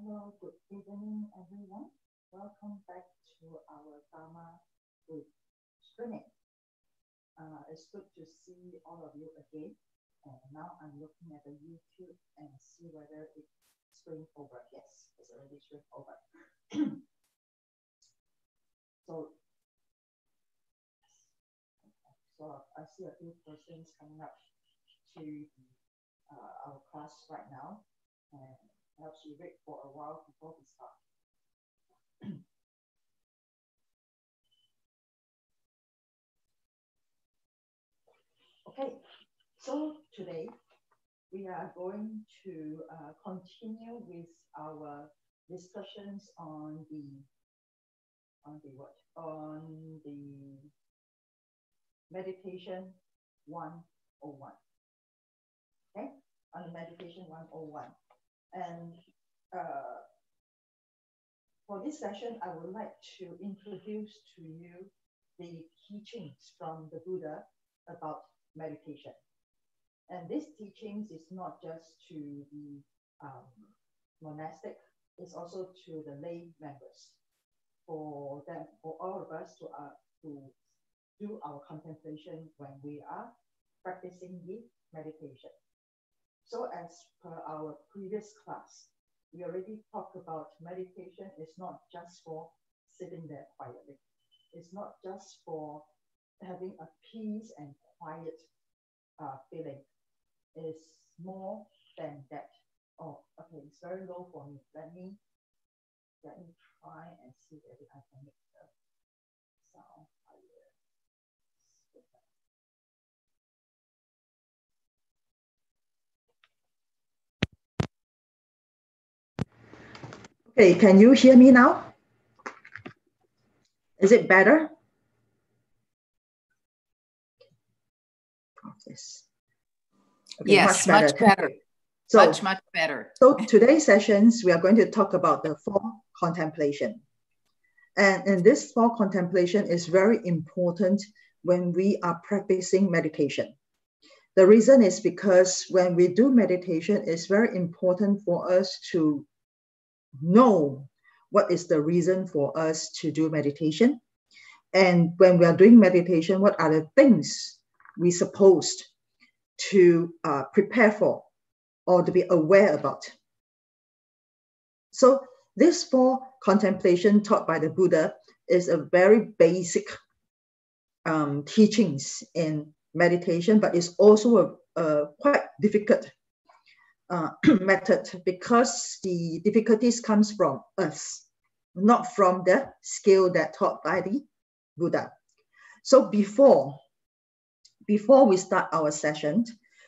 Hello, good evening, everyone. Welcome back to our Dharma group screening. It's good to see all of you again. And now I'm looking at the YouTube and see whether it's screened over. Yes, it's already screened over. So I see a few persons coming up to our class right now. And perhaps we wait for a while before we start. Okay, so today we are going to continue with our discussions on the meditation 101. Okay, on the meditation 101. And for this session, I would like to introduce to you the teachings from the Buddha about meditation. And these teachings is not just to the monastic, it's also to the lay members. For all of us to do our contemplation when we are practicing the meditation. So as per our previous class, we already talked about meditation is not just for sitting there quietly. It's not just for having a peace and quiet feeling. It's more than that. Oh, okay, it's very low for me. Let me try and see if I can make the sound higher. Okay, can you hear me now? Is it better? Yes. Okay, yes, much better. So, much better. So today's sessions, we are going to talk about the 4 contemplation. And this 4 contemplation is very important when we are practicing meditation. The reason is because when we do meditation, it's very important for us to know what is the reason for us to do meditation. And when we are doing meditation, what are the things we're supposed to prepare for or to be aware about. So this 4 contemplation taught by the Buddha is a very basic teachings in meditation, but it's also a quite difficult method because the difficulties comes from us, not from the skill that taught by the Buddha. So before we start our session,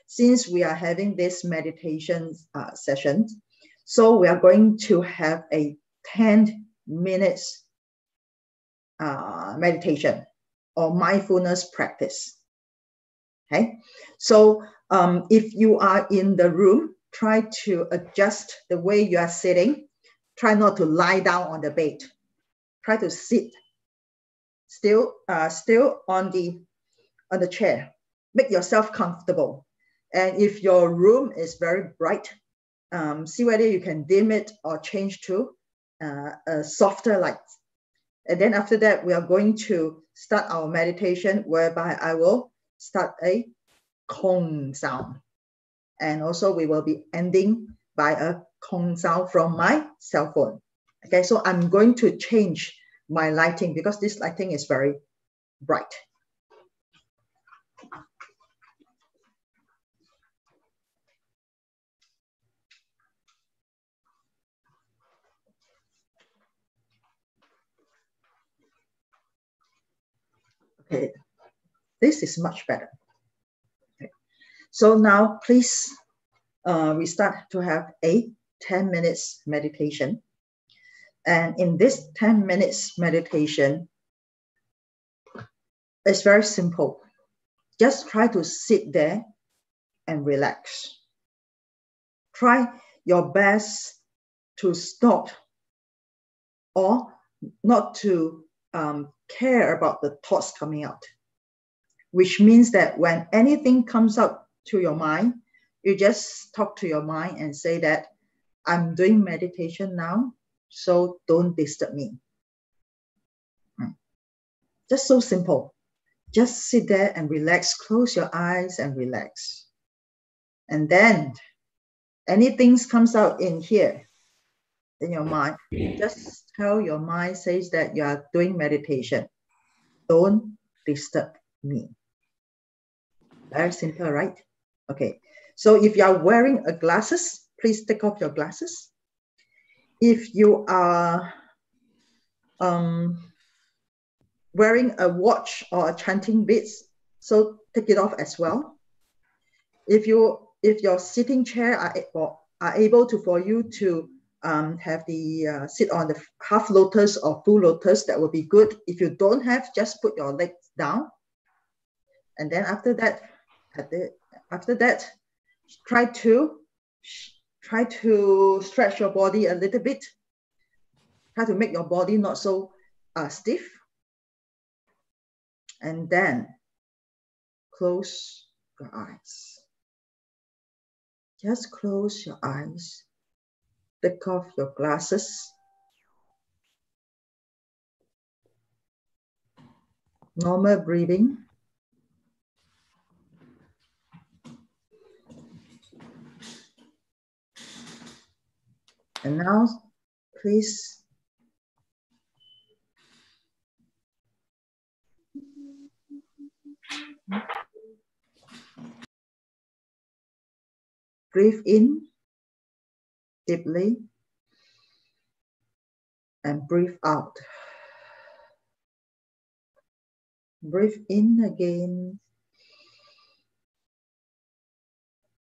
since we are having this meditation session, so we are going to have a 10 minutes meditation or mindfulness practice. Okay, so if you are in the room, try to adjust the way you are sitting. Try not to lie down on the bed. Try to sit still on the chair. Make yourself comfortable. And if your room is very bright, see whether you can dim it or change to a softer light. And then after that, we are going to start our meditation, whereby I will start a Kong sound. And also we will be ending by a Kong sound from my cell phone. Okay, so I'm going to change my lighting because this lighting is very bright. Okay, this is much better. Okay. So now please, we start to have a 10 minutes meditation. And in this 10 minutes meditation, it's very simple. Just try to sit there and relax. Try your best to stop or not to care about the thoughts coming out, which means that when anything comes up to your mind, you just talk to your mind and say that I'm doing meditation now, so don't disturb me. Just so simple. Just sit there and relax. Close your eyes and relax. And then anything comes out in here, in your mind, just tell your mind says that you are doing meditation. Don't disturb me. Very simple, right? Okay. So if you are wearing glasses, please take off your glasses. If you are wearing a watch or a chanting beads, so take it off as well. If your sitting chair are able to for you to have the sit on the half lotus or full lotus, that would be good. If you don't have, just put your legs down, and then after that, try to stretch your body a little bit. Try to make your body not so stiff, and then close your eyes. Just close your eyes. Take off your glasses. Normal breathing. And now, please breathe in deeply and breathe out. Breathe in again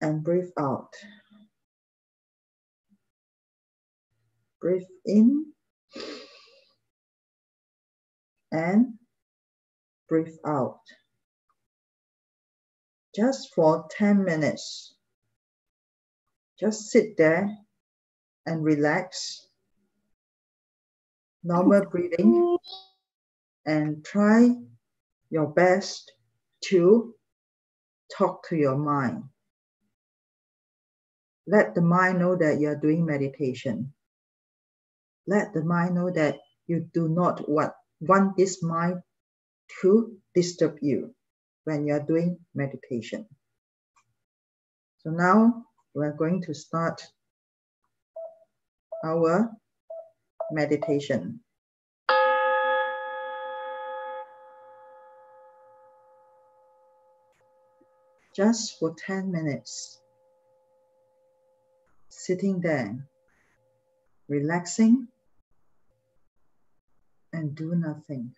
and breathe out. Breathe in and breathe out. Just for 10 minutes. Just sit there and relax. Normal breathing, and try your best to talk to your mind. Let the mind know that you are doing meditation. Let the mind know that you do not want this mind to disturb you when you are doing meditation. So now we are going to start our meditation. Just for 10 minutes, sitting there, relaxing, and do nothing.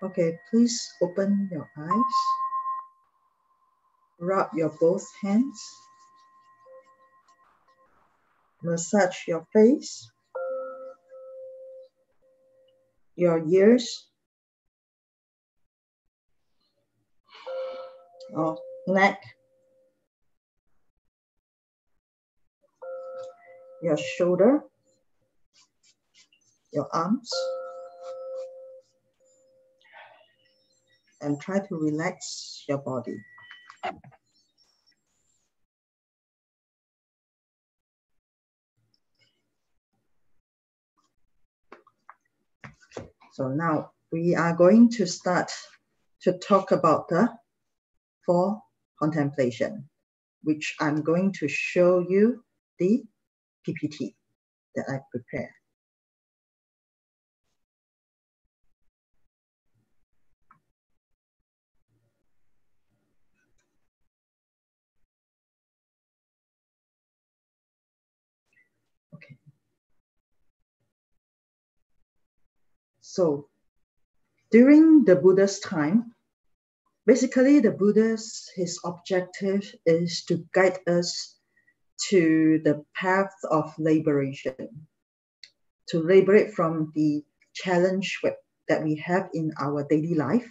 Okay, please open your eyes. Rub your both hands. Massage your face, your ears, or neck, your shoulder, your arms, and try to relax your body. So now we are going to start to talk about the 4 contemplation, which I'm going to show you the PPT that I prepared. Okay. So during the Buddha's time, basically the Buddha's, his objective is to guide us to the path of liberation, to liberate from the challenge that we have in our daily life,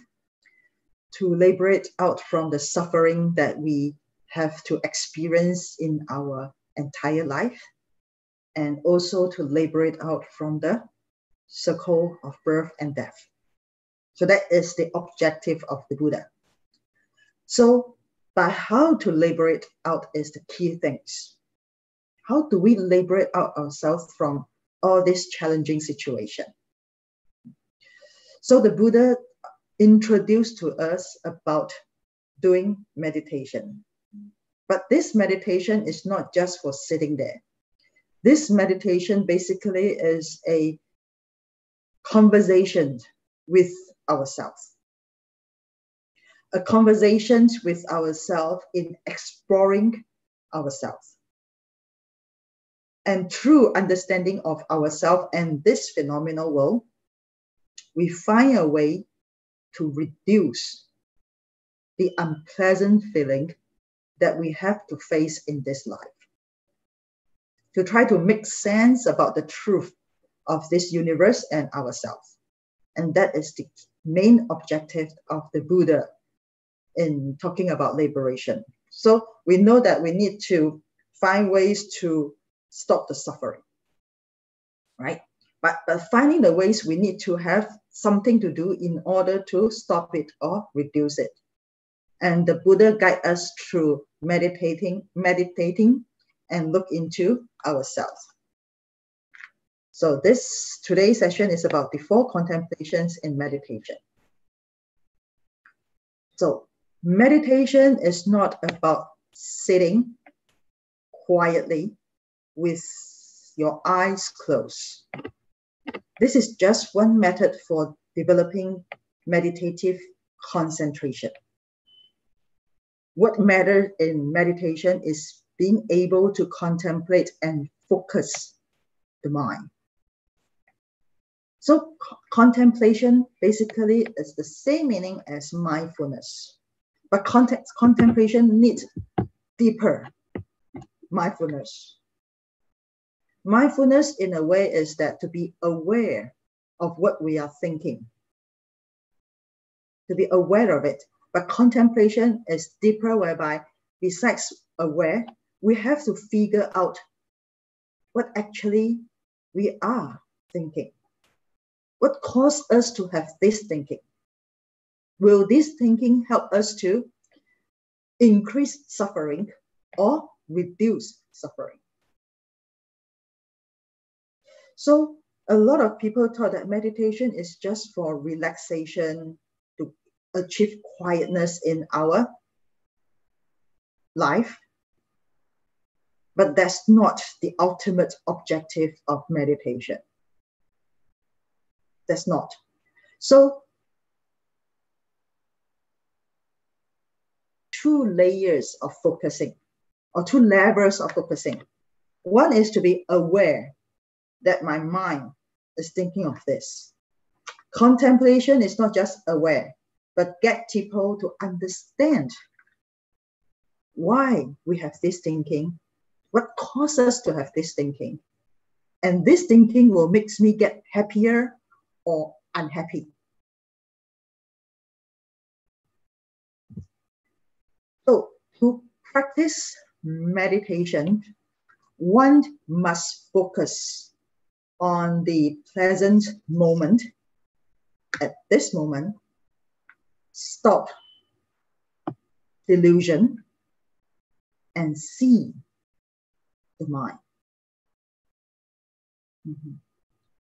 to liberate out from the suffering that we have to experience in our entire life, and also to liberate out from the circle of birth and death. So that is the objective of the Buddha. So by how to liberate out is the key things. How do we liberate out ourselves from all this challenging situation? So the Buddha introduced to us about doing meditation. But this meditation is not just for sitting there. This meditation basically is a conversation with ourselves. A conversation with ourselves in exploring ourselves. And through understanding of ourselves and this phenomenal world, we find a way to reduce the unpleasant feeling that we have to face in this life. To try to make sense about the truth of this universe and ourselves. And that is the main objective of the Buddha in talking about liberation. So we know that we need to find ways to stop the suffering, right? But finding the ways, we need to have something to do in order to stop it or reduce it. And the Buddha guides us through meditating and look into ourselves. So today's session is about the 4 contemplations in meditation. So meditation is not about sitting quietly with your eyes closed. This is just one method for developing meditative concentration. What matters in meditation is being able to contemplate and focus the mind. So contemplation basically is the same meaning as mindfulness, but contemplation needs deeper mindfulness. Mindfulness in a way is that to be aware of what we are thinking. to be aware of it. But contemplation is deeper, whereby besides aware, we have to figure out what actually we are thinking. What caused us to have this thinking? Will this thinking help us to increase suffering or reduce suffering? So a lot of people thought that meditation is just for relaxation, to achieve quietness in our life. But that's not the ultimate objective of meditation. That's not. So two layers of focusing, or two levels of focusing. One is to be aware that my mind is thinking of this. Contemplation is not just aware, but get people to understand why we have this thinking, what causes us to have this thinking. And this thinking will make me get happier or unhappy. So to practice meditation, one must focus on the present moment. At this moment, stop delusion and see the mind.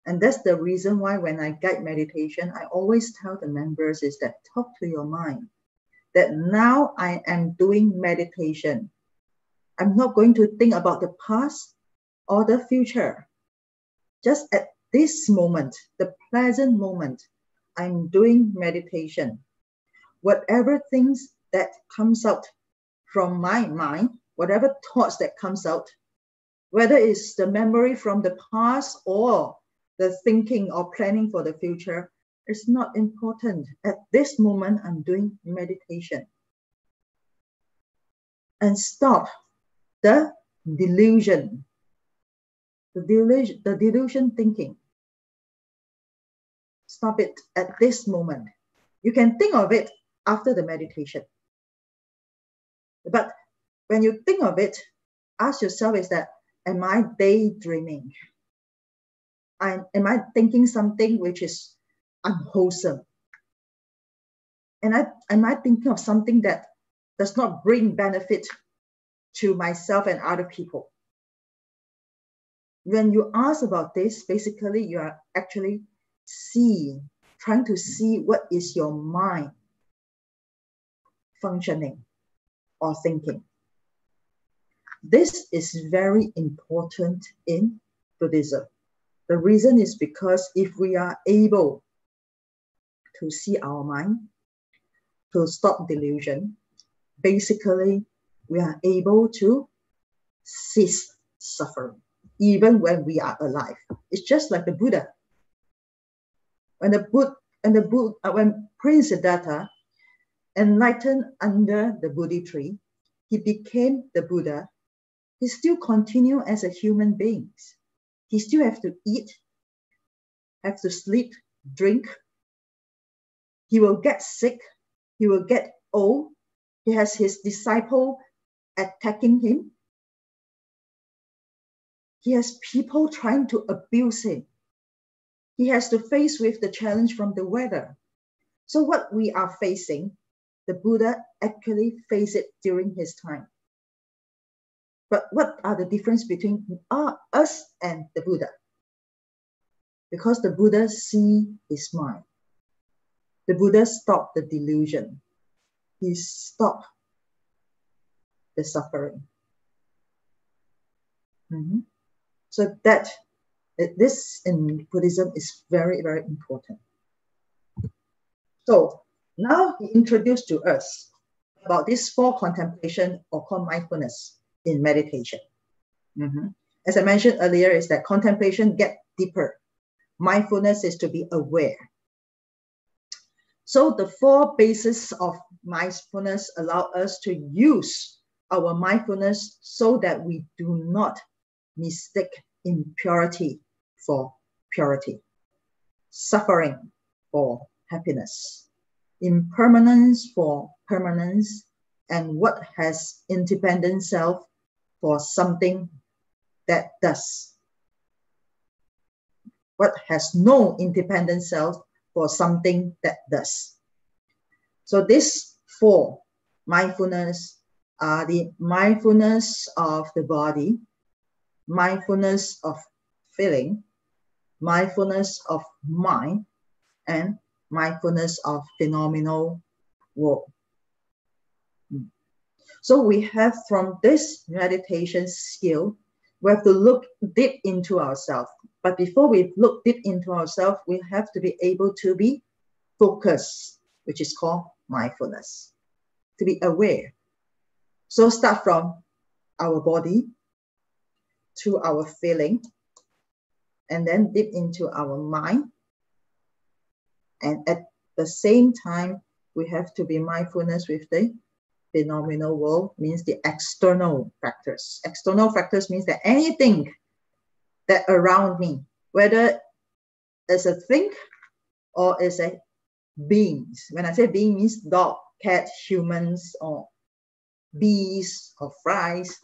And that's the reason why when I guide meditation, I always tell the members is that talk to your mind. That now I am doing meditation. I'm not going to think about the past or the future. Just at this moment, the present moment, I'm doing meditation. Whatever things that comes out from my mind, whatever thoughts that comes out, whether it's the memory from the past or the thinking or planning for the future, it's not important. At this moment, I'm doing meditation. And stop the delusion, the delusion thinking. Stop it at this moment. You can think of it after the meditation. But when you think of it, ask yourself is that, am I daydreaming? Am I thinking something which is unwholesome? And am I thinking of something that does not bring benefit to myself and other people? When you ask about this, basically you are actually trying to see what is your mind functioning or thinking. This is very important in Buddhism. The reason is because if we are able to see our mind, to stop delusion, basically we are able to cease suffering, even when we are alive. It's just like the Buddha. When Prince Siddhartha enlightened under the Bodhi tree, he became the Buddha. He still continue as a human being. He still have to eat, have to sleep, drink. He will get sick. He will get old. He has his disciple attacking him. He has people trying to abuse him. He has to face with the challenge from the weather. So what we are facing, the Buddha actually faced it during his time. But what are the difference between us and the Buddha? Because the Buddha see his mind. The Buddha stopped the delusion. He stopped the suffering. So this in Buddhism is very, very important. So now he introduced to us about these 4 contemplation or called mindfulness in meditation. As I mentioned earlier, is that contemplation get deeper. Mindfulness is to be aware. So the 4 bases of mindfulness allow us to use our mindfulness so that we do not mistake impurity for purity, suffering for happiness, impermanence for permanence, and what has independent self for something that does. What has no independent self for something that does. So these four mindfulness are the mindfulness of the body, mindfulness of feeling, mindfulness of mind, and mindfulness of phenomenal world. So we have, from this meditation skill, we have to look deep into ourselves. But before we look deep into ourselves, we have to be able to be focused, which is called mindfulness, to be aware. So start from our body to our feeling, and then deep into our mind. And at the same time, we have to be mindfulness with the phenomenal world, means the external factors. External factors means that anything that around me, whether it's a thing or it's a beings. When I say being, means dog, cat, humans, or bees, or flies.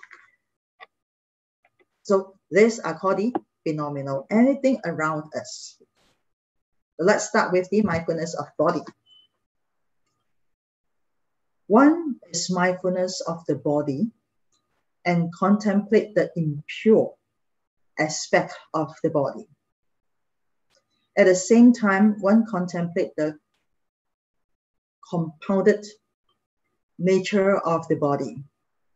So these are called the phenomenal, anything around us. So let's start with the mindfulness of body. One is mindfulness of the body and contemplate the impure aspect of the body. At the same time, one contemplate the compounded nature of the body,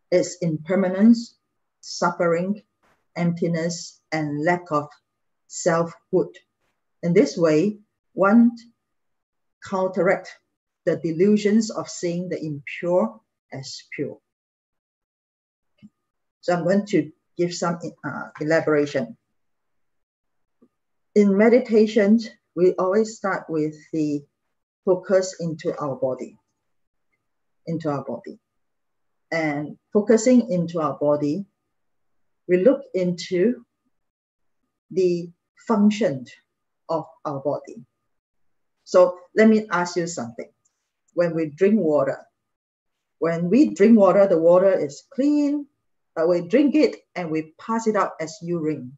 its impermanence, suffering, emptiness, and lack of selfhood. In this way, one counteract the delusions of seeing the impure as pure. So I'm going to give some elaboration. In meditation, we always start with the focus into our body. And focusing into our body, we look into the function of our body. So let me ask you something. When we drink water, the water is clean, but we drink it and we pass it out as urine.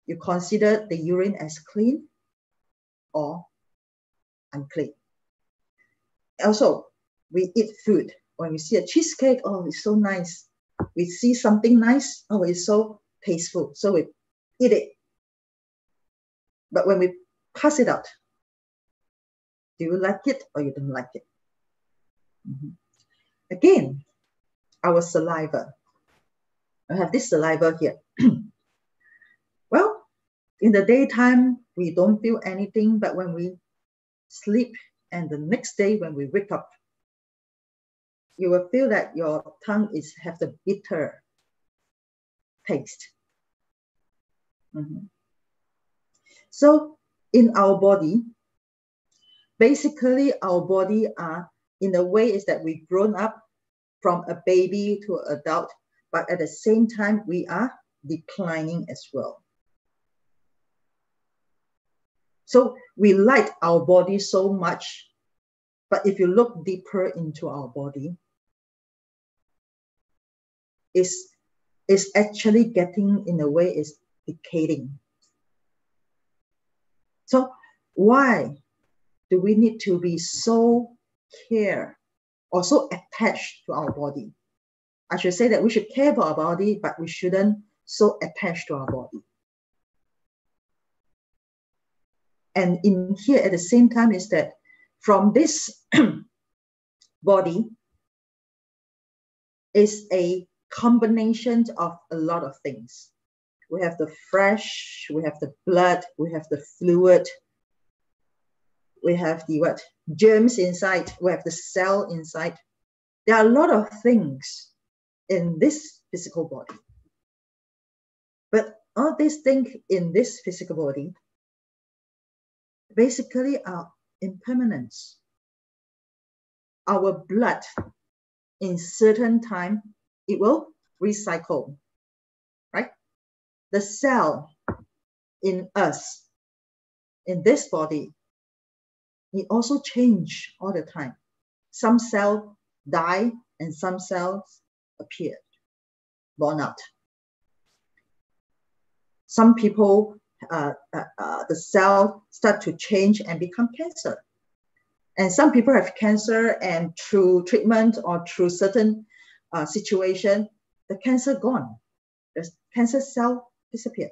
You consider the urine as clean or unclean? Also, we eat food. When we see a cheesecake, oh, it's so nice. We see something nice, oh, it's so tasteful. So we eat it. But when we pass it out, do you like it or you don't like it? Again, our saliva. I have this saliva here. Well, in the daytime, we don't feel anything, but when we sleep and the next day when we wake up, you will feel that your tongue have the bitter taste. So in our body, basically our body are, in a way, is that we've grown up from a baby to an adult, but at the same time, we are declining as well. So we like our body so much, but if you look deeper into our body, it's actually getting, in a way, is decaying. So why do we need to be so care or so attached to our body? I should say that we should care for our body, but we shouldn't so attach to our body. And in here, at the same time, is that from this body is a combination of a lot of things. We have the flesh, we have the blood, we have the fluid, we have the germs inside, we have the cell inside. There are a lot of things in this physical body. But all these things in this physical body basically are impermanence. Our blood, in certain time, it will recycle, right? The cell in us, in this body, it also changes all the time. Some cells die and some cells appear, born out. Some people, the cell start to change and become cancer. And some people have cancer, and through treatment or through certain situation, the cancer gone. The cancer cell disappeared.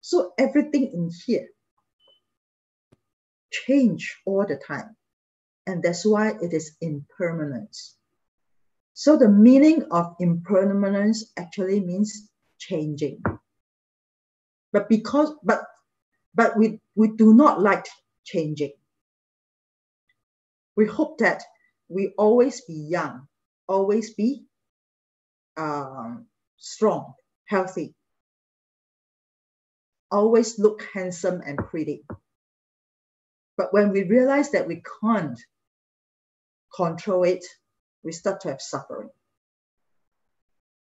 So everything in here change all the time. And that's why it is impermanence. So the meaning of impermanence actually means changing. But we do not like changing. We hope that we always be young, always be strong, healthy, always look handsome and pretty. But when we realize that we can't control it, we start to have suffering.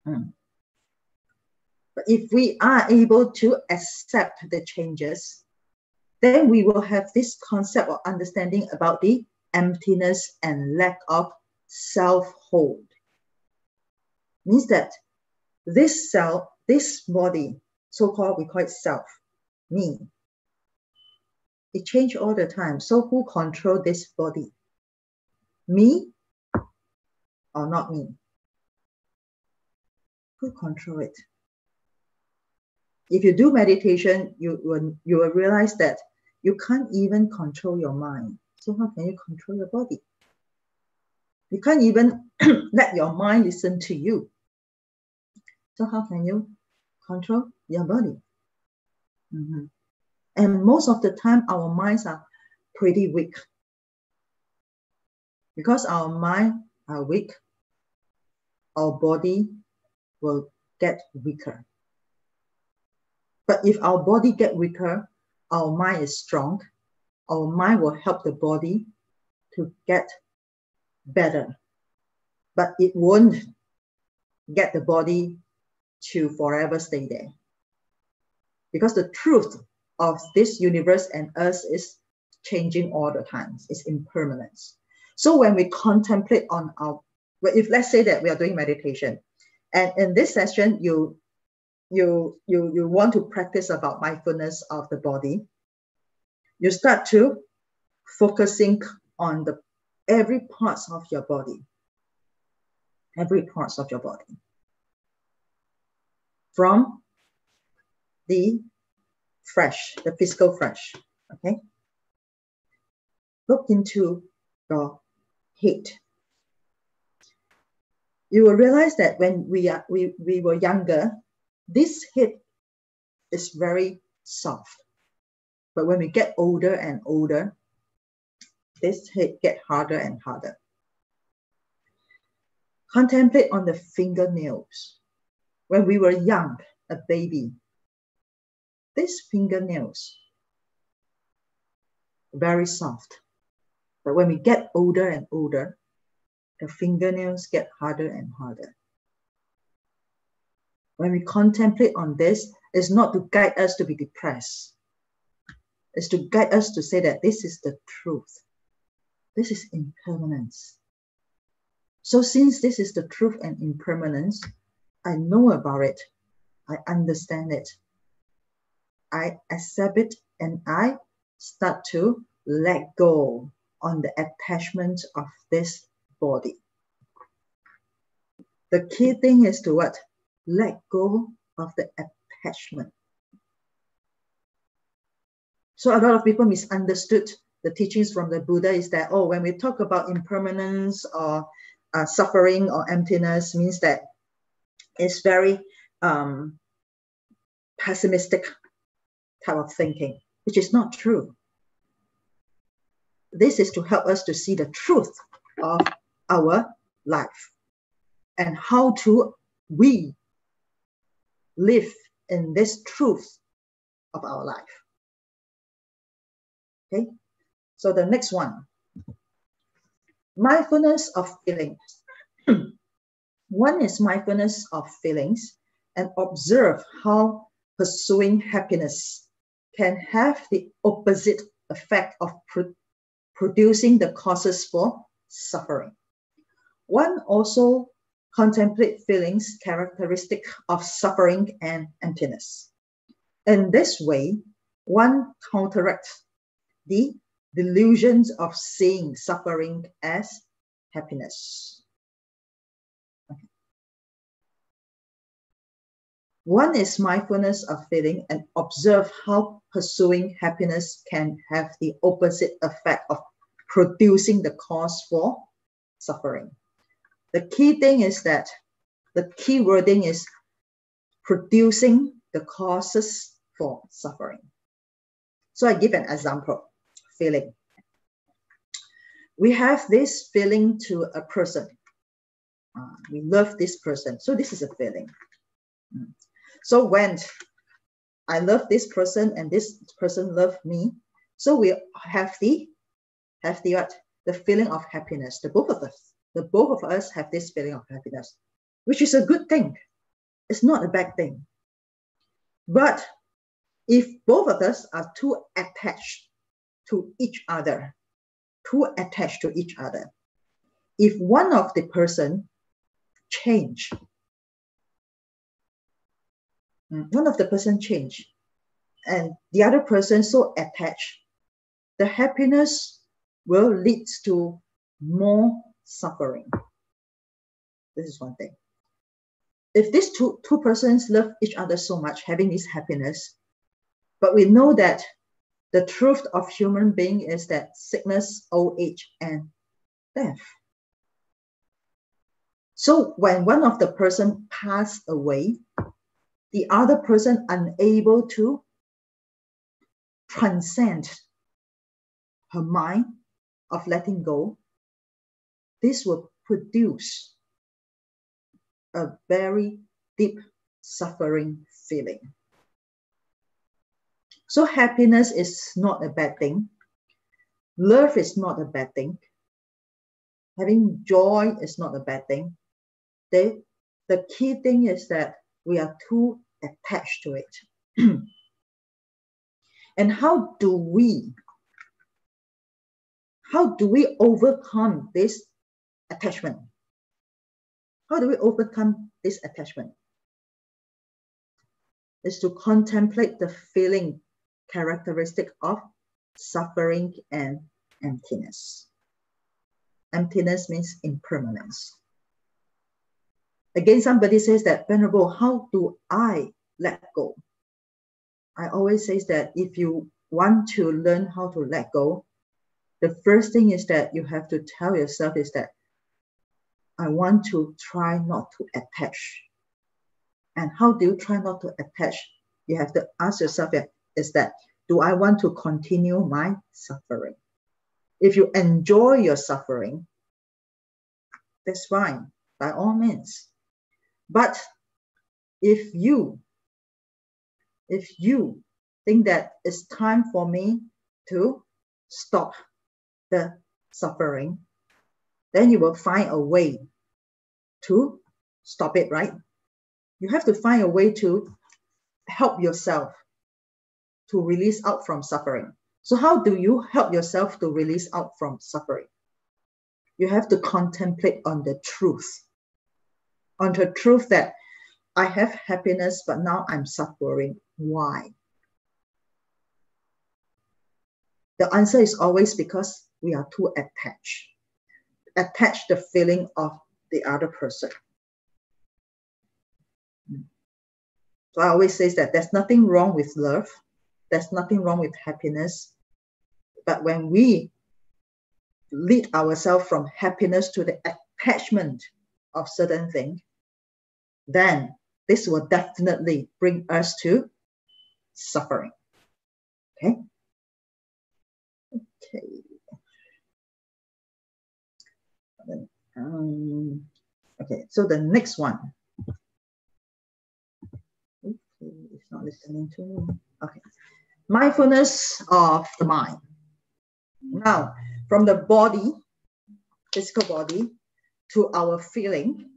But if we are able to accept the changes, then we will have this concept or understanding about the emptiness and lack of self-hold. Means that this self, this body, so-called we call it self, me, it changes all the time. So who controls this body? Me or not me? Who controls it? If you do meditation, you will realize that you can't even control your mind. So how can you control your body? You can't even let your mind listen to you. So how can you control your body? And most of the time, our minds are pretty weak. Because our minds are weak, our body will get weaker. But if our body gets weaker, our mind is strong, our mind will help the body to get better. But it won't get the body to forever stay there. Because the truth of this universe and us is changing all the time. It's impermanence. So when we contemplate on if let's say that we are doing meditation, and in this session, you want to practice about mindfulness of the body, you start to focusing on every part of your body. Every part of your body. From the physical flesh, okay? Look into your head. You will realize that when we were younger, this head is very soft. But when we get older and older, this head gets harder and harder. Contemplate on the fingernails. When we were young, a baby, these fingernails, very soft. But when we get older and older, the fingernails get harder and harder. When we contemplate on this, it's not to guide us to be depressed. It's to guide us to say that this is the truth. This is impermanence. So since this is the truth and impermanence, I know about it. I understand it. I accept it, and I start to let go on the attachment of this body. The key thing is to what? Let go of the attachment. So a lot of people misunderstood the teachings from the Buddha is that, when we talk about impermanence or suffering or emptiness, means that it's very pessimistic type of thinking, which is not true. This is to help us to see the truth of our life and how we live in this truth of our life. Okay, so the next one, mindfulness of feelings. One is mindfulness of feelings, and observe how pursuing happiness can have the opposite effect of producing the causes for suffering. One also contemplate feelings characteristic of suffering and emptiness. In this way, one counteracts the delusions of seeing suffering as happiness. Okay. One is mindfulness of feeling and observe how pursuing happiness can have the opposite effect of producing the cause for suffering. The key thing is that the key wording is producing the causes for suffering. So I give an example, feeling. We have this feeling to a person. We love this person. So this is a feeling. So when I love this person and this person loves me, so we have the feeling of happiness. The both of us have this feeling of happiness, which is a good thing. It's not a bad thing. But if both of us are too attached to each other, if one of the person change, and the other person so attached, the happiness will lead to more suffering. This is one thing. If these two persons love each other so much, having this happiness, but we know that the truth of human being is that sickness, old age, and death. So when one of the person passed away, the other person unable to transcend her mind of letting go, this will produce a very deep suffering feeling. So happiness is not a bad thing. Love is not a bad thing. Having joy is not a bad thing. The key thing is that we are too attached to it. And how do we overcome this attachment? How do we overcome this attachment? Is to contemplate the feeling characteristic of suffering and emptiness. Emptiness means impermanence. Again, somebody says that, Venerable, how do I let go? I always say that if you want to learn how to let go, the first thing is that you have to tell yourself is that I want to try not to attach. And how do you try not to attach? You have to ask yourself is that, do I want to continue my suffering? If you enjoy your suffering, that's fine, by all means. But if you think that it's time for me to stop the suffering, then you will find a way to stop it, right? You have to find a way to help yourself to release out from suffering. So how do you help yourself to release out from suffering? You have to contemplate on the truth. On the truth that I have happiness, but now I'm suffering. Why? The answer is always because we are too attached. Attach the feeling of the other person. So I always say that there's nothing wrong with love. There's nothing wrong with happiness. But when we lead ourselves from happiness to the attachment of certain things, then this will definitely bring us to suffering. Okay? Okay. Okay, so the next one. Okay, it's not listening to me. Okay. Mindfulness of the mind. Now, from the body, physical body, to our feeling,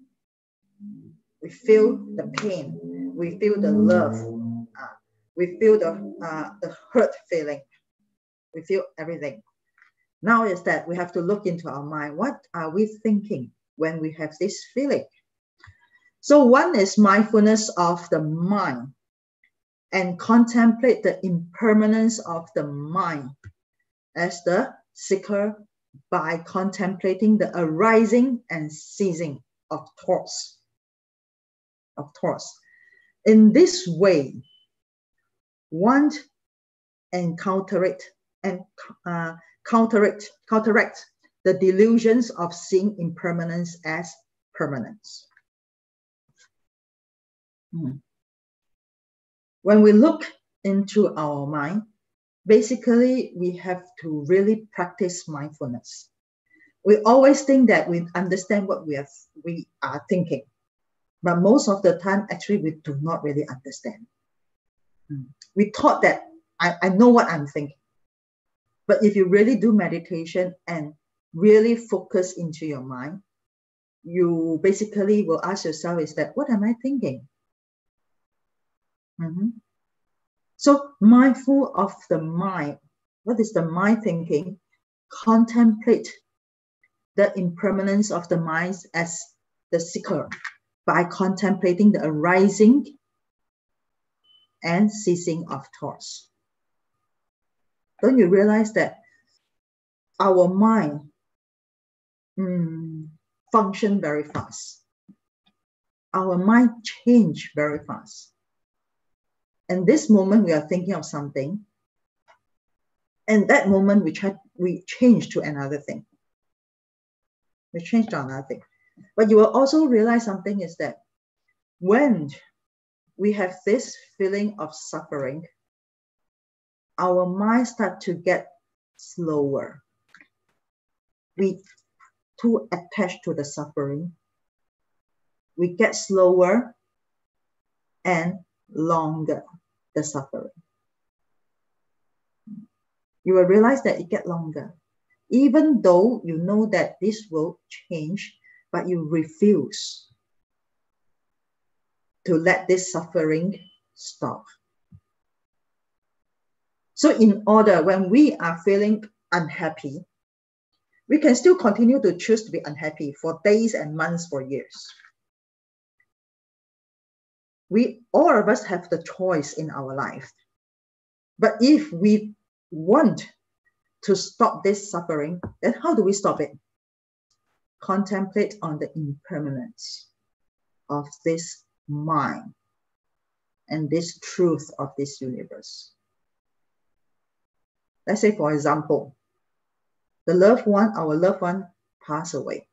we feel the pain, we feel the love, we feel the hurt feeling. We feel everything. Now is that we have to look into our mind. What are we thinking when we have this feeling? So one is mindfulness of the mind and contemplate the impermanence of the mind as the seeker by contemplating the arising and ceasing of thoughts. In this way, one counteract the delusions of seeing impermanence as permanence. When we look into our mind, basically we have to really practice mindfulness. We always think that we understand what we are thinking, but most of the time, actually, we do not really understand. We thought that I know what I'm thinking. But if you really do meditation and really focus into your mind, you basically will ask yourself, is that, what am I thinking? So mindful of the mind. What is the mind thinking? Contemplate the impermanence of the mind as the seeker by contemplating the arising and ceasing of thoughts. Don't you realize that our mind function very fast? Our mind change very fast. And this moment we are thinking of something, and that moment we change to another thing. We change to another thing. But you will also realize something is that when we have this feeling of suffering, our mind starts to get slower. We too attached to the suffering. We get slower and longer, the suffering. You will realize that it gets longer. Even though you know that this will change, but you refuse to let this suffering stop. So in order, when we are feeling unhappy, we can still continue to choose to be unhappy for days and months, for years. All of us have the choice in our life. But if we want to stop this suffering, then how do we stop it? Contemplate on the impermanence of this mind and this truth of this universe. Let's say, for example, our loved one passed away.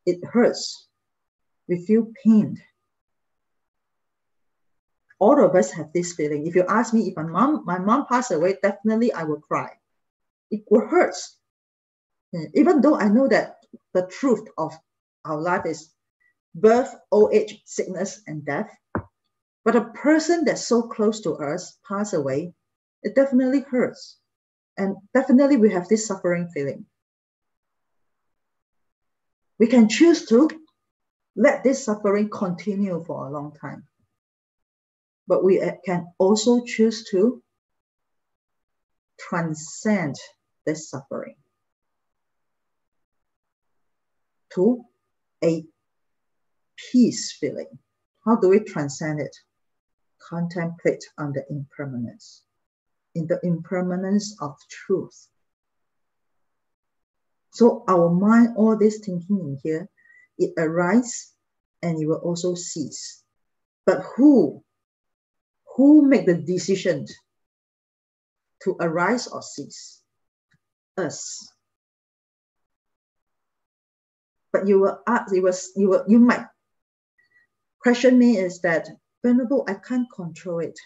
It hurts. We feel pain. All of us have this feeling. If you ask me, if my mom passed away, definitely I will cry. It will hurt. Even though I know that the truth of our life is birth, old age, sickness, and death. But a person that's so close to us pass away, it definitely hurts. And definitely we have this suffering feeling. We can choose to let this suffering continue for a long time. But we can also choose to transcend this suffering to a peace feeling. How do we transcend it? Contemplate on the impermanence, in the impermanence of truth. So our mind, all this thinking in here, it arises and it will also cease. But who make the decision to arise or cease? Us. But you might question me is that, Venerable, I can't control it.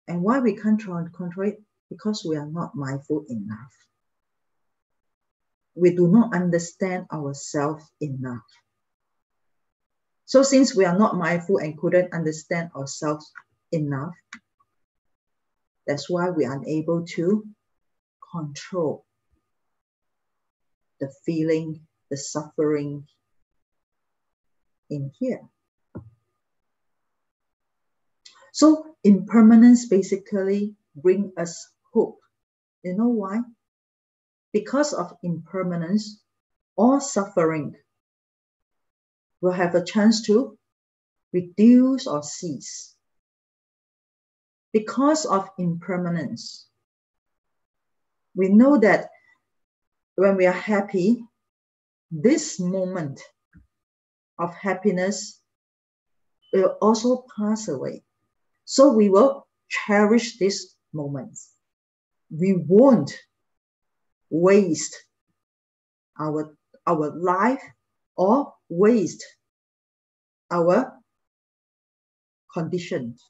And why we can't control it? Because we are not mindful enough. We do not understand ourselves enough. So since we are not mindful and couldn't understand ourselves enough, that's why we are unable to control the feeling, the suffering in here. So impermanence basically brings us hope You know why? Because of impermanence, all suffering will have a chance to reduce or cease. Because of impermanence, we know that when we are happy, this moment of happiness will also pass away. So we will cherish these moments. We won't waste our life or waste our conditions,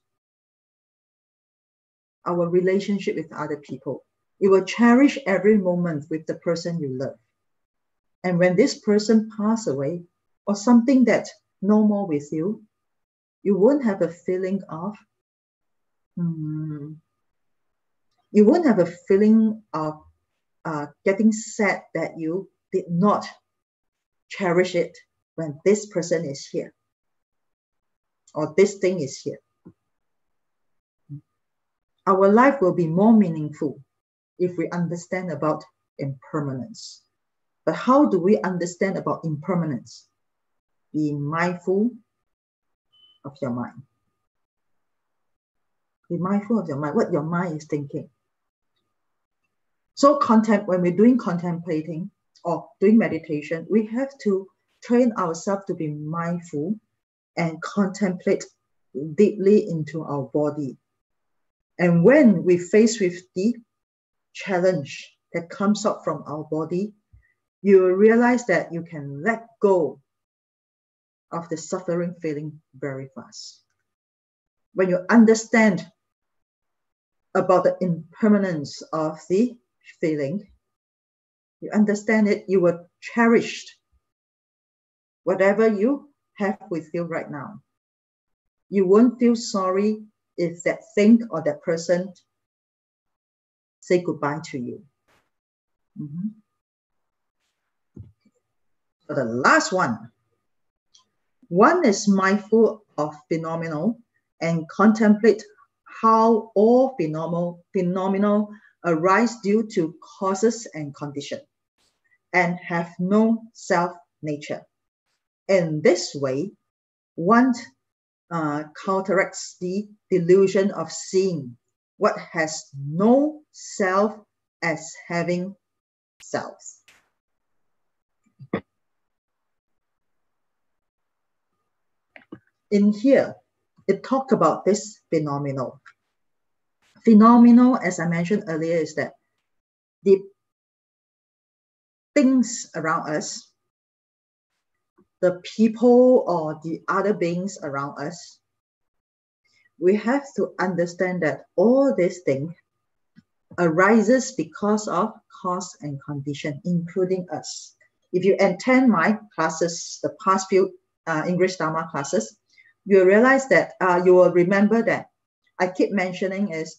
our relationship with other people. You will cherish every moment with the person you love. And when this person passes away, or something that's no more with you, you won't have a feeling of getting sad that you did not cherish it when this person is here or this thing is here. Our life will be more meaningful if we understand about impermanence. But how do we understand about impermanence? Be mindful of your mind. Be mindful of your mind, what your mind is thinking. So when we're doing contemplating or doing meditation, we have to train ourselves to be mindful and contemplate deeply into our body. And when we face with the challenge that comes up from our body, you will realize that you can let go of the suffering feeling very fast. When you understand about the impermanence of the feeling, you understand it, you will cherish whatever you have with you right now. You won't feel sorry if that thing or that person say goodbye to you. For the last one is mindful of phenomenal and contemplate how all phenomenal arise due to causes and condition and have no self-nature. In this way, one counteracts the delusion of seeing what has no self as having self. In here, it talked about this phenomenal. Phenomenal, as I mentioned earlier, is that the things around us, the people or the other beings around us, we have to understand that all these things arises because of cause and condition, including us. If you attend my classes, the past few English Dharma classes, you realize that you will remember that I keep mentioning is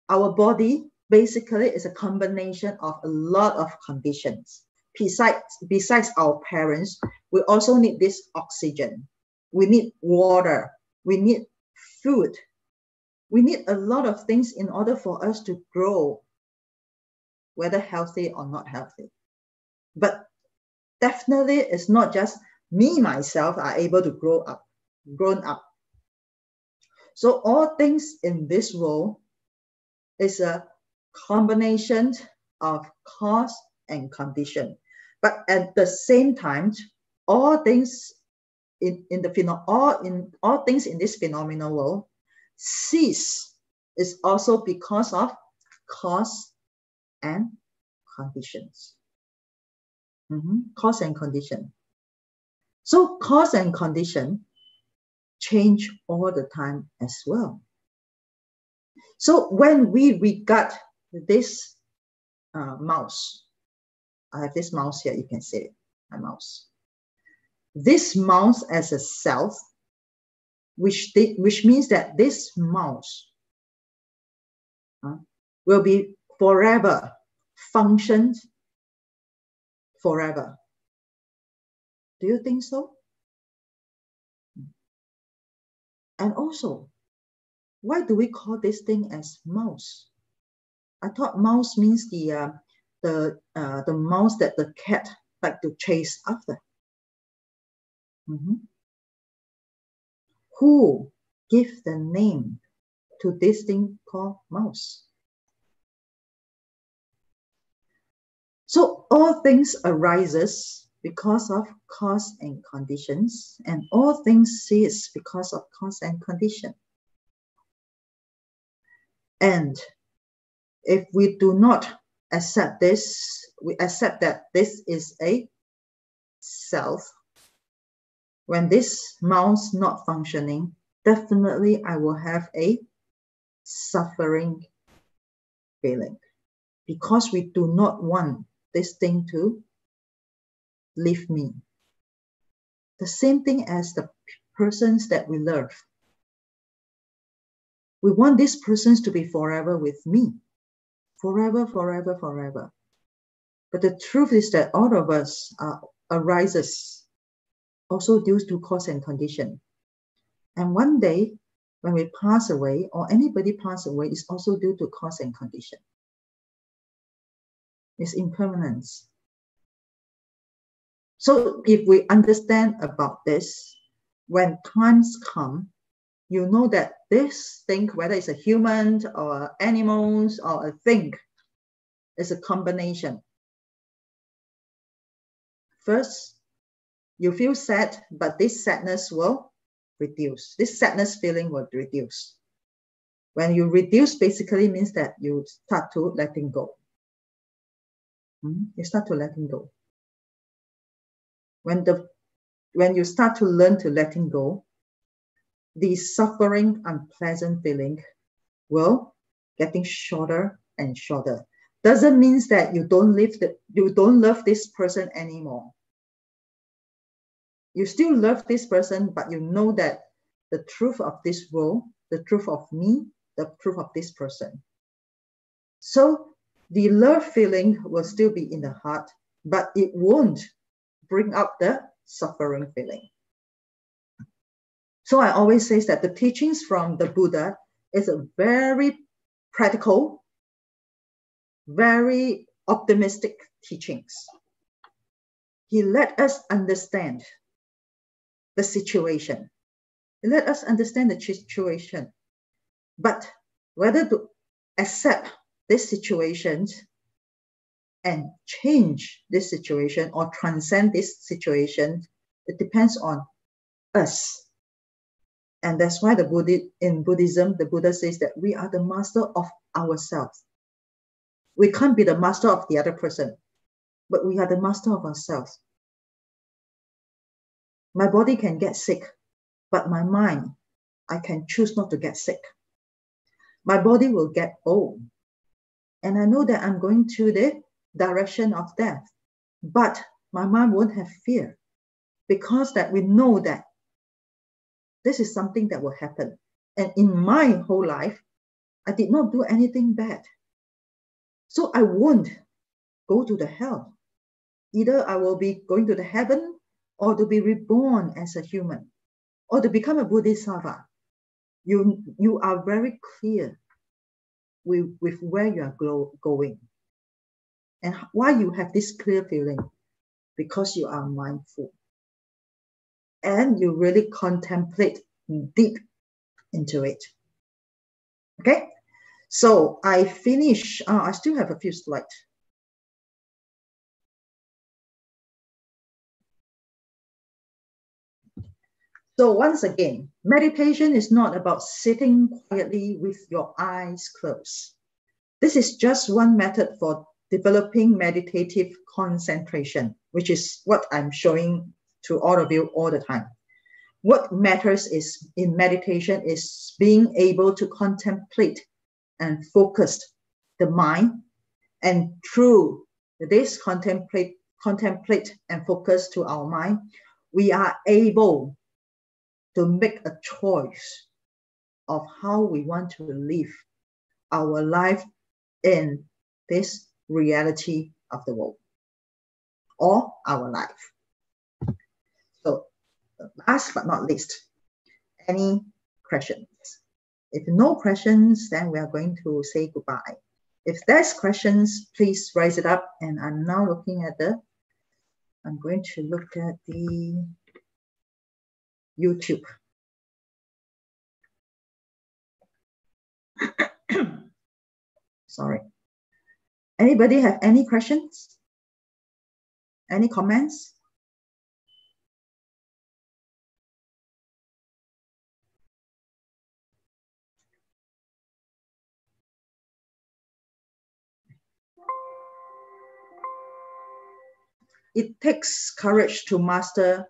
our body basically is a combination of a lot of conditions. Besides our parents, we also need this oxygen. We need water. We need food. We need a lot of things in order for us to grow, whether healthy or not healthy. But definitely it's not just me, myself, are able to grown up. So all things in this world is a combination of cause and condition. But at the same time, all things in this phenomenal world cease is also because of cause and conditions. Cause and condition. So cause and condition change all the time as well. So when we regard this mouse, I have this mouse here, you can see it, my mouse. This mouse as a self, which means that this mouse will be forever, functioned forever. Do you think so? And also, why do we call this thing as mouse? I thought mouse means the mouse that the cat like to chase after. Who give the name to this thing called mouse? So all things arises because of cause and conditions, and all things cease because of cause and condition. And if we do not accept this, we accept that this is a self. When this mouse not functioning, definitely I will have a suffering feeling, because we do not want this thing to leave me. The same thing as the persons that we love. We want these persons to be forever with me. Forever, forever, forever. But the truth is that all of us arises also due to cause and condition. And one day, when we pass away, or anybody pass away, is also due to cause and condition. It's impermanence. So if we understand about this, when times come, you know that this thing, whether it's a human or animals or a thing, is a combination. First, you feel sad, but this sadness will reduce. This sadness feeling will reduce. When you reduce, basically means that you start to letting go. You start to letting go. When you start to learn to letting go, the suffering, unpleasant feeling will getting shorter and shorter. Doesn't mean that you don't love this person anymore. You still love this person, but you know that the truth of this world, the truth of me, the truth of this person. So the love feeling will still be in the heart, but it won't bring up the suffering feeling. So I always say that the teachings from the Buddha is a very practical, very optimistic teachings. He let us understand the situation. He let us understand the situation. But whether to accept this situation and change this situation or transcend this situation, it depends on us. And that's why in Buddhism, the Buddha says that we are the master of ourselves. We can't be the master of the other person, but we are the master of ourselves. My body can get sick, but my mind, I can choose not to get sick. My body will get old, and I know that I'm going to the direction of death, but my mind won't have fear, because that we know that this is something that will happen. And in my whole life, I did not do anything bad. So I won't go to the hell. Either I will be going to the heaven, or to be reborn as a human, or to become a Bodhisattva. You are very clear with where you are going. And why you have this clear feeling? Because you are mindful. And you really contemplate deep into it. Okay? So I finish. I still have a few slides. So once again, meditation is not about sitting quietly with your eyes closed. This is just one method for developing meditative concentration, which is what I'm showing to all of you all the time. What matters is in meditation is being able to contemplate and focus the mind, and through this contemplate and focus to our mind, we are able to make a choice of how we want to live our life in this reality of the world, or our life. So last but not least, any questions? If no questions, then we are going to say goodbye. If there's questions, please raise it up. And I'm now looking at I'm going to look at the YouTube. Sorry. Anybody have any questions? Any comments? It takes courage to master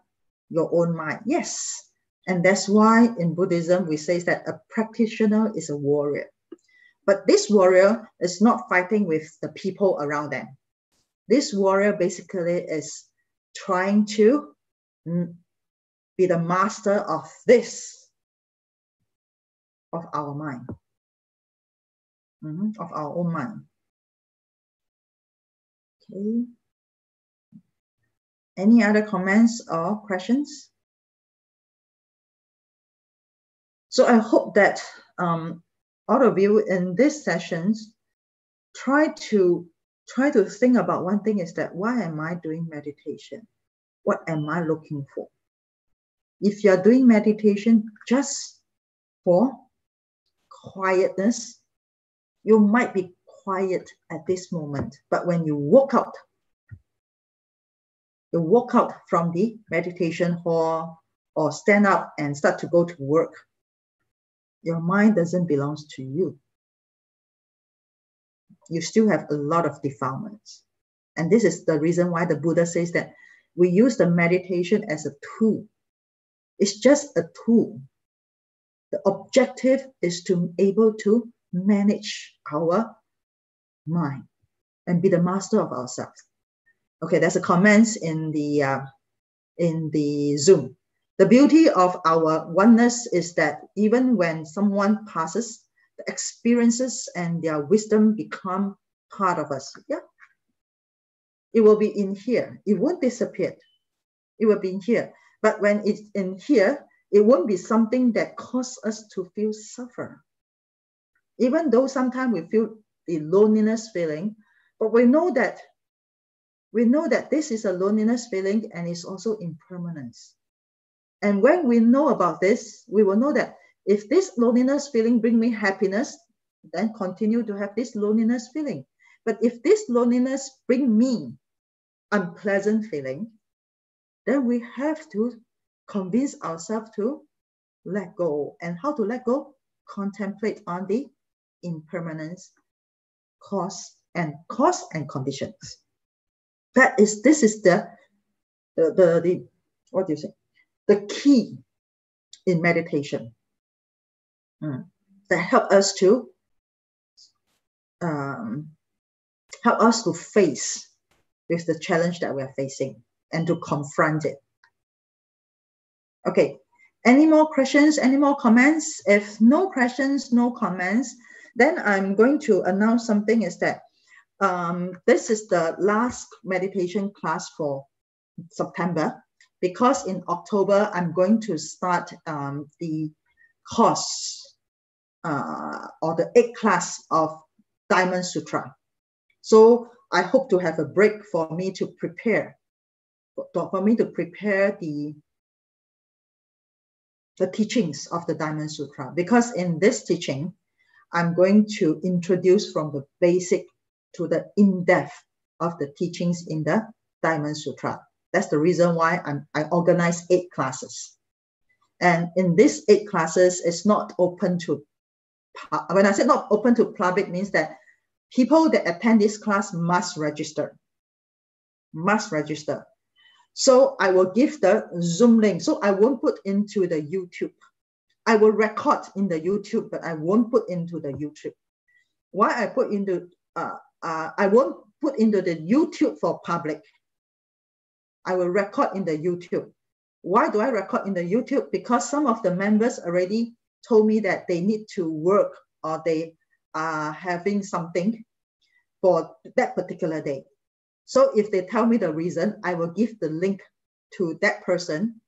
your own mind. Yes. And that's why in Buddhism, we say that a practitioner is a warrior. But this warrior is not fighting with the people around them. This warrior basically is trying to be the master of our mind, of our own mind. Okay. Any other comments or questions? So I hope that all of you in this sessions try to think about one thing, is that why am I doing meditation? What am I looking for? If you're doing meditation just for quietness, you might be quiet at this moment, but when you walk out from the meditation hall or stand up and start to go to work, your mind doesn't belong to you. You still have a lot of defilements. And this is the reason why the Buddha says that we use the meditation as a tool. It's just a tool. The objective is to be able to manage our mind and be the master of ourselves. Okay, there's a comment in the Zoom. The beauty of our oneness is that even when someone passes, the experiences and their wisdom become part of us. Yeah, it will be in here. It won't disappear. It will be in here. But when it's in here, it won't be something that causes us to feel suffer. Even though sometimes we feel the loneliness feeling, but we know that this is a loneliness feeling and it's also impermanence. And when we know about this, we will know that if this loneliness feeling brings me happiness, then continue to have this loneliness feeling. But if this loneliness brings me unpleasant feeling, then we have to convince ourselves to let go. And how to let go? Contemplate on the impermanence, cause and conditions. This is the what do you say? The key in meditation that help us to face with the challenge that we are facing and to confront it. Okay, any more questions, any more comments? If no questions, no comments, then I'm going to announce something, is that this is the last meditation class for September, because in October, I'm going to start the course or the 8th class of Diamond Sutra. So I hope to have a break for me to prepare the teachings of the Diamond Sutra, because in this teaching, I'm going to introduce from the basic to the in-depth of the teachings in the Diamond Sutra. That's the reason why I organize 8 classes. And in these 8 classes, it's not open to, when I say not open to public, means that people that attend this class must register. So I will give the Zoom link. So I won't put into the YouTube. I will record in the YouTube, but I won't put into the YouTube. Why I put into, I won't put into the YouTube for public. I will record in the YouTube. Why do I record in the YouTube? Because some of the members already told me that they need to work or they are having something for that particular day. So if they tell me the reason, I will give the link to that person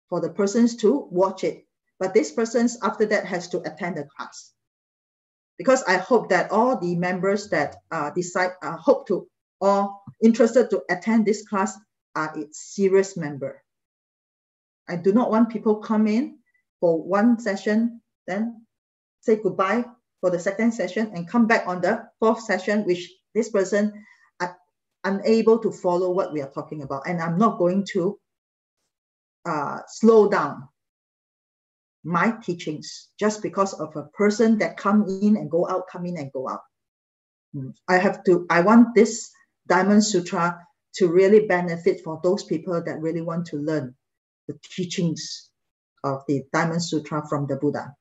for the persons to watch it. But this person after that has to attend the class. because I hope that all the members that hope to or interested to attend this class are its serious member. I do not want people come in for one session, then say goodbye for the second session and come back on the fourth session, which this person are unable to follow what we are talking about. And I'm not going to slow down my teachings just because of a person that come in and go out, come in and go out. I want this Diamond Sutra to really benefit for those people that really want to learn the teachings of the Diamond Sutra from the Buddha.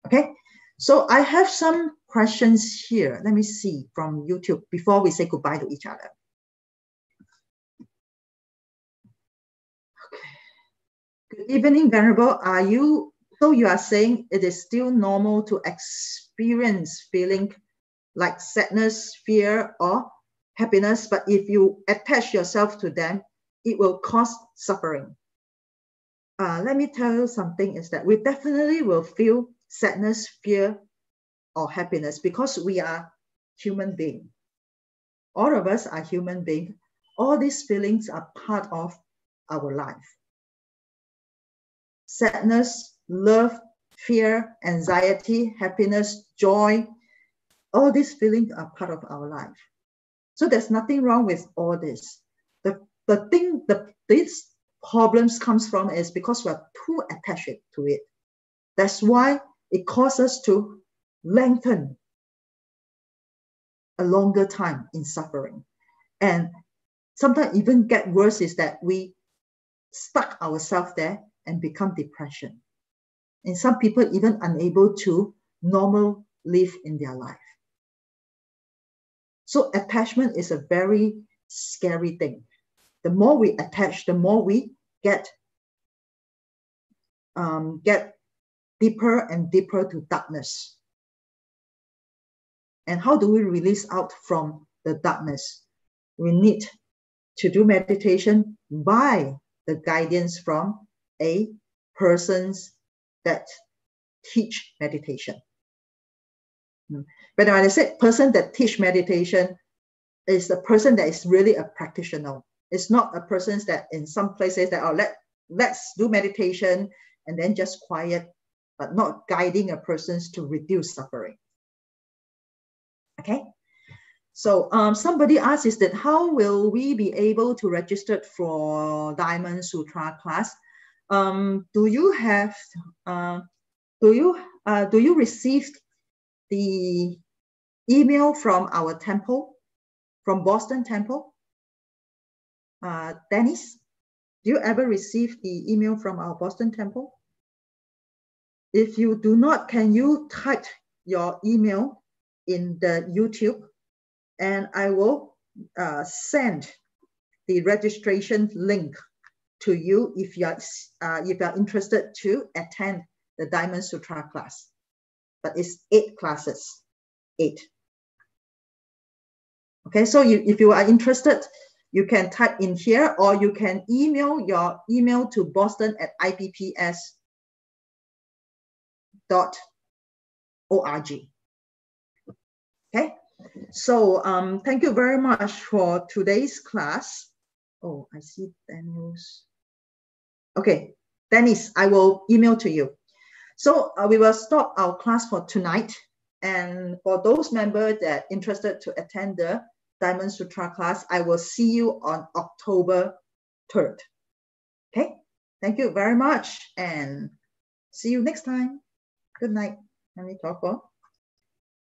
Okay, so I have some questions here. Let me see from YouTube before we say goodbye to each other. Okay. Good evening, Venerable. So you are saying it is still normal to experience feeling like sadness, fear, or happiness, but if you attach yourself to them, it will cause suffering. Let me tell you something is that we definitely will feel sadness, fear, or happiness because we are human beings. All of us are human beings. All these feelings are part of our life. Sadness, love, fear, anxiety, happiness, joy, all these feelings are part of our life. So there's nothing wrong with all this. These problems comes from is because we're too attached to it. That's why it causes us to lengthen a longer time in suffering. And sometimes even get worse is that we stuck ourselves there and become depression. And some people even unable to normal live in their life. So attachment is a very scary thing. The more we attach, the more we get deeper and deeper to darkness. And how do we release out from the darkness? We need to do meditation by the guidance from a persons that teach meditation. But when I say person that teach meditation, is a person that is really a practitioner. It's not a person that in some places that let's do meditation and then just quiet, but not guiding a person to reduce suffering. Okay. So somebody asked is that how will we be able to register for Diamond Sutra class? Do you receive the email from our temple, from Boston Temple? Dennis, do you ever receive the email from our Boston Temple? If you do not, can you type your email in the YouTube and I will send the registration link to you if you are interested to attend the Diamond Sutra class. But it's 8 classes, 8. Okay, so if you are interested, you can type in here or you can email your email to boston@ipps.org. Okay, so thank you very much for today's class. Oh, I see Daniel's. Okay, Dennis, I will email to you. So we will stop our class for tonight. And for those members that are interested to attend the Diamond Sutra class, I will see you on October 3rd. Okay, thank you very much and see you next time. Good night. Let me talk for.